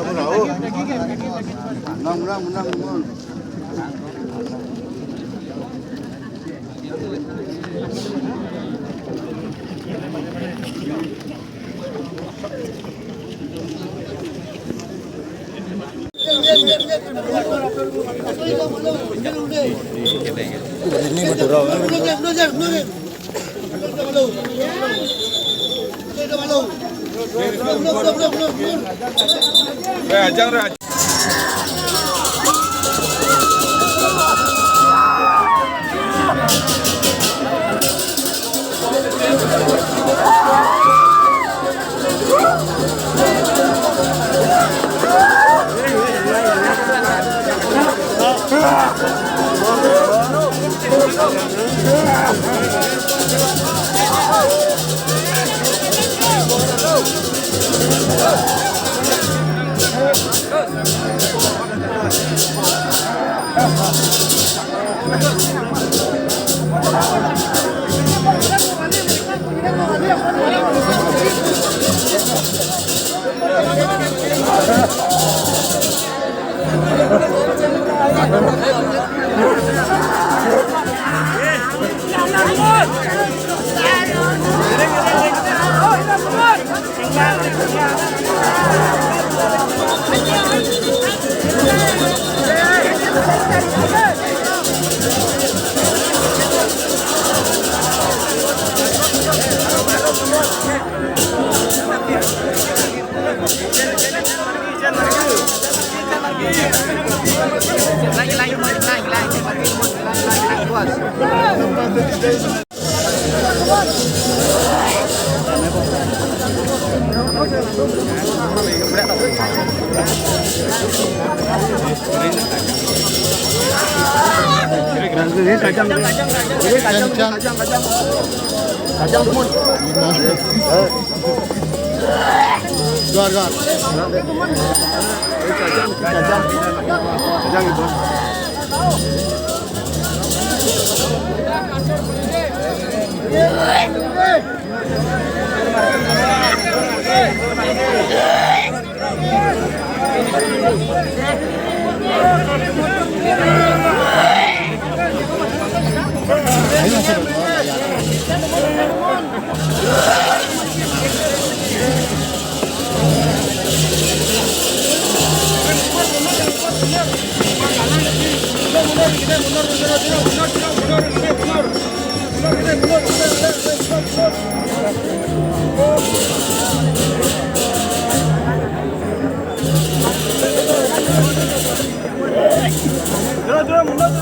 Menang. Ini Madura. Jangan. Kacang tumun. Gar. Kacang itu.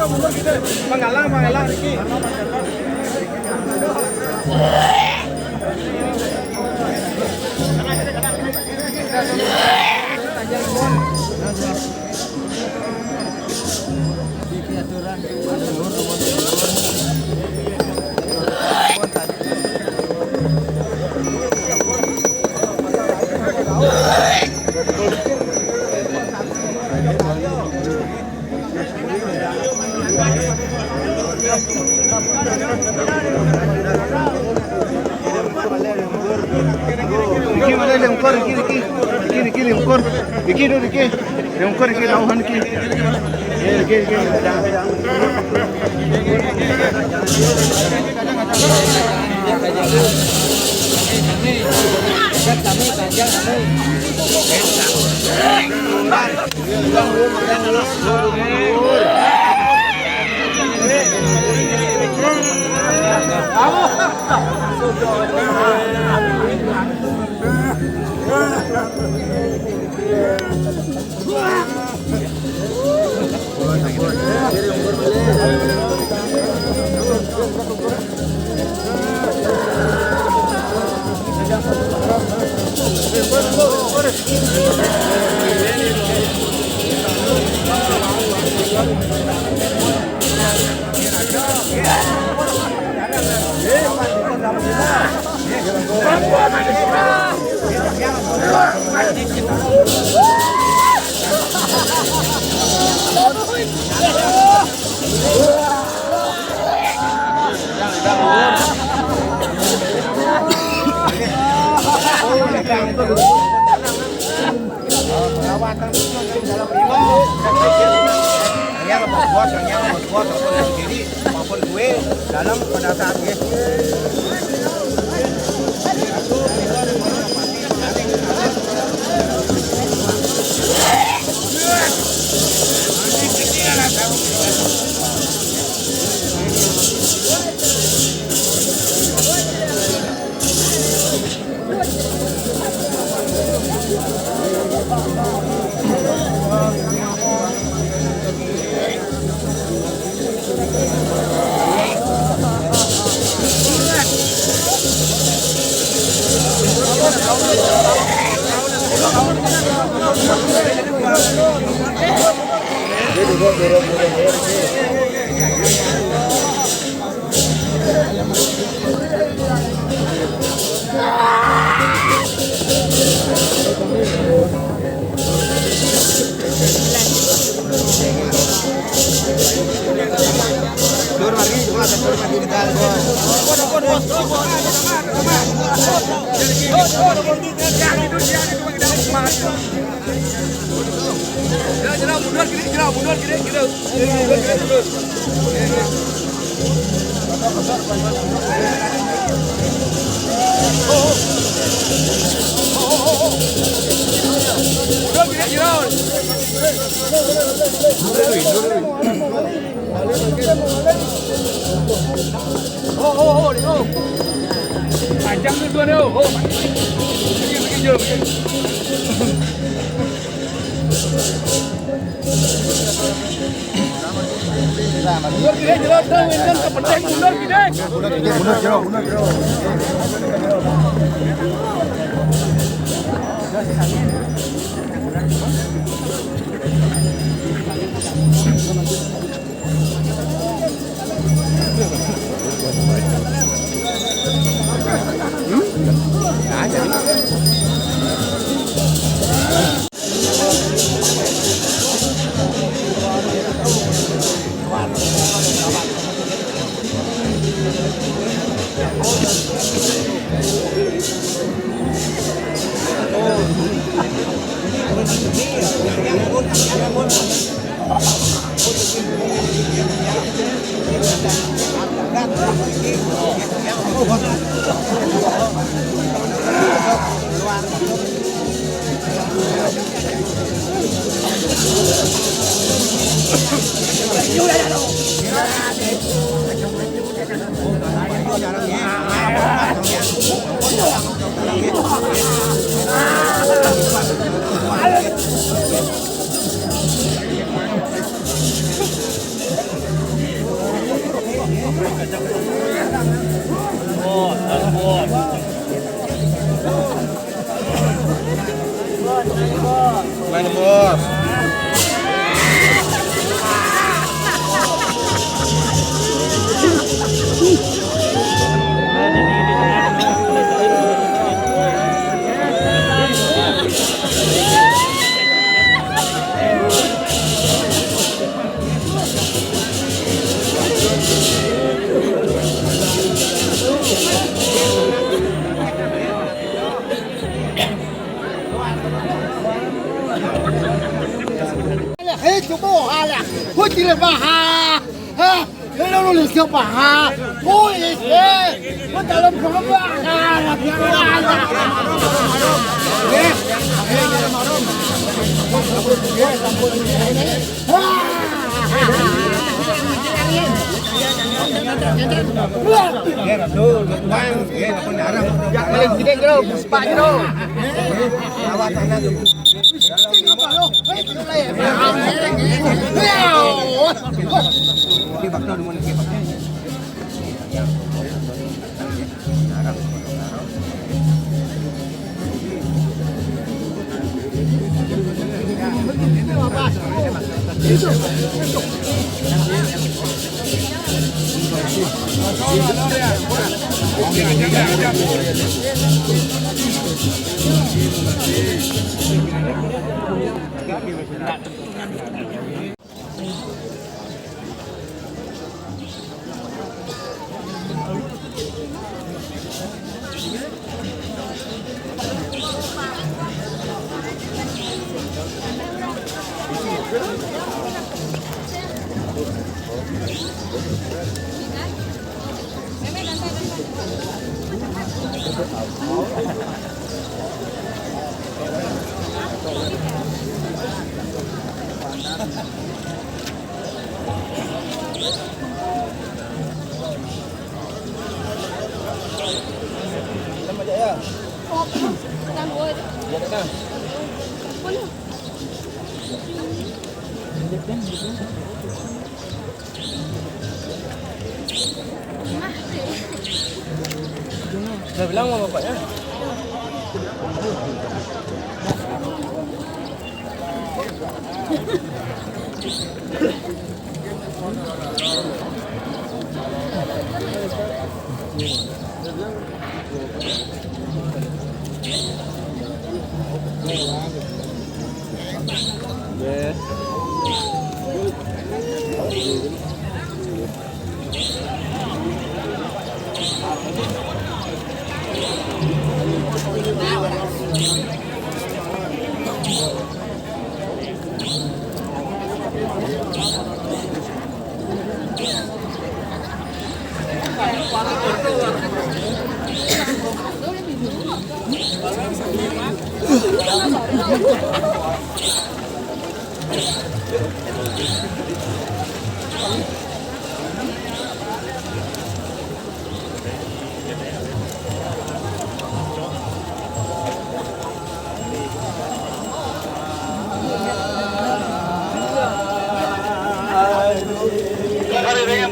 Mundur gitu. Mengalah Riki. Riki nauhan ki. Riki. antara dalam primo yang bos ataupun sendiri maupun gue dalam pada saat gue panjang tu tuan tu. Oh, pergi je. Mundur kiri jelas dah, Windan kepenting mundur kiri. Mundur jauh. Mana bos? Hei, coba alah. Kau tidak bahar. Ha? Kalau lu lihat bahar, kau ini. Kau dalam bahar. Paling gede bro, Pak bro. Lawatannya tuh. Udah bilang sama bapaknya.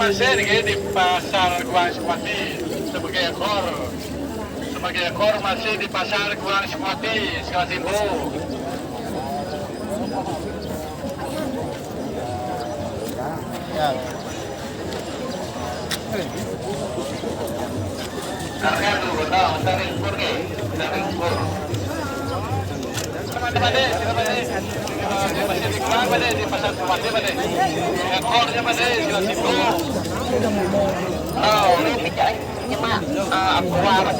Masih di pasar Guang Sukmati sebagai ekor masih di pasar Guang Sukmati Sekolah Timbo. Karena dulu tahu dari ekor nih, dari ekor. Masih di Guang pada di pasar Sukmati pada ekornya pada Sekolah Timbo. Oh, ini cuma aku waras.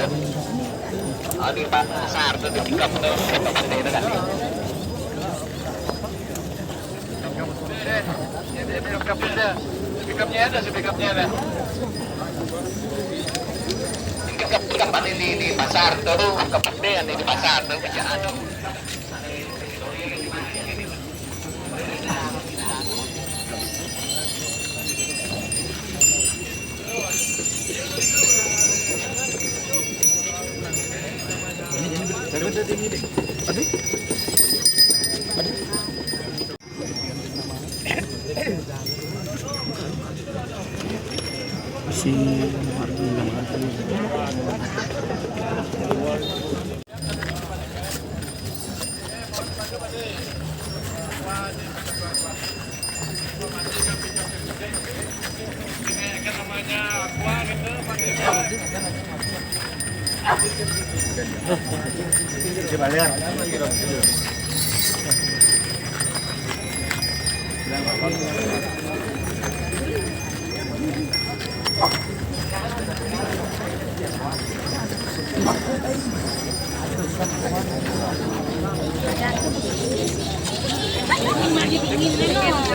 Oh, di pasar tuh di pick up tuh itu kan. Pick upnya ada sih, pick upnya ada. Pick up di pasar tuh, kepedean di pasar tuh kerjaan. Coba lihat.